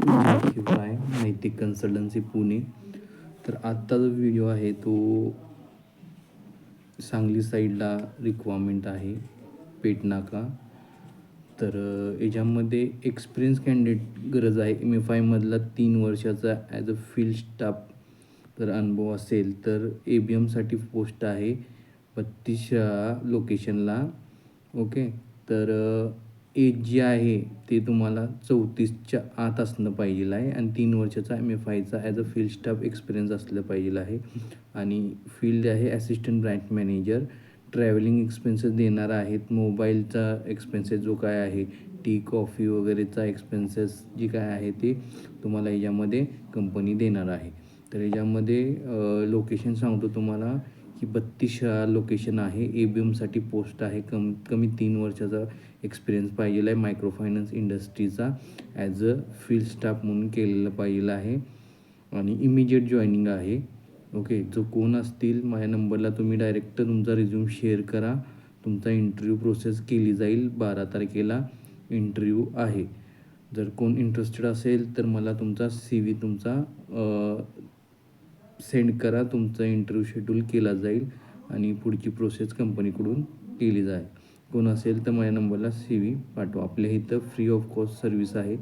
शिवाय नैतिक कन्सल्टन्सी पुणे. तर आत्ता जो व्हिडिओ आहे तो सांगली साईडला रिक्वायरमेंट आहे, पेटनाका. तर याच्यामध्ये एक्सपिरियन्स कॅन्डिडेट गरज आहे. MFIमधला 3 वर्षाचा ॲज अ फील्ड स्टाफ जर अनुभव असेल तर ABMसाठी पोस्ट आहे 32 लोकेशनला. ओके. तर एज जे आहे ते तुम्हाला 34च्या आत असणं पाहिजे आहे आणि 3 वर्षाचा MFIचा as a field staff experience असलं पाहिजे आहे. आणि फील्ड आहे assistant branch manager. Travelling expenses देणार आहेत. मोबाईलचा एक्सपेन्सेस जो काय आहे, टी कॉफी वगैरेचा एक्सपेन्सेस जे काय आहे ते तुम्हाला याच्यामध्ये कंपनी देणार आहे. तर याच्यामध्ये लोकेशन सांगतो तुम्हाला की 32 लोकेशन आहे. ABMसाठी पोस्ट आहे. कमीत कमी 3 वर्षाचा एक्सपिरियन्स पाहिजे आहे. मायक्रो फायनान्स इंडस्ट्रीचा ॲज अ फील्ड स्टाफ म्हणून केलेलं पाहिजे आहे आणि इमिजिएट जॉईनिंग आहे. ओके. जो कोण असतील माझ्या नंबरला तुम्ही डायरेक्ट तुमचा रिझ्यूम शेअर करा. तुमचा इंटरव्ह्यू प्रोसेस केली जाईल. 12 तारखेला इंटरव्ह्यू आहे. जर कोण इंटरेस्टेड असेल तर मला तुमचा CV तुमचा सेंड करा. तुमचा इंटरव्ह्यू शेड्यूल केला जाईल आणि पुढची प्रोसेस कंपनीकडून केली जाईल. कोण असेल तर माझ्या नंबरला CV पाठवा. आपल्या इथं फ्री ऑफ कॉस्ट सर्व्हिस आहे.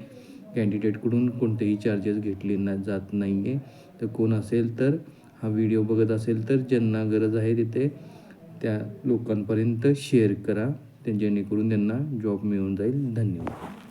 कॅन्डिडेटकडून कोणतेही चार्जेस घेतले जात नाही आहे. तर कोण असेल तर हा व्हिडिओ बघत असेल तर ज्यांना गरज आहे तिथे त्या लोकांपर्यंत शेअर करा, जेणेकरून त्यांना जॉब मिळून जाईल. धन्यवाद.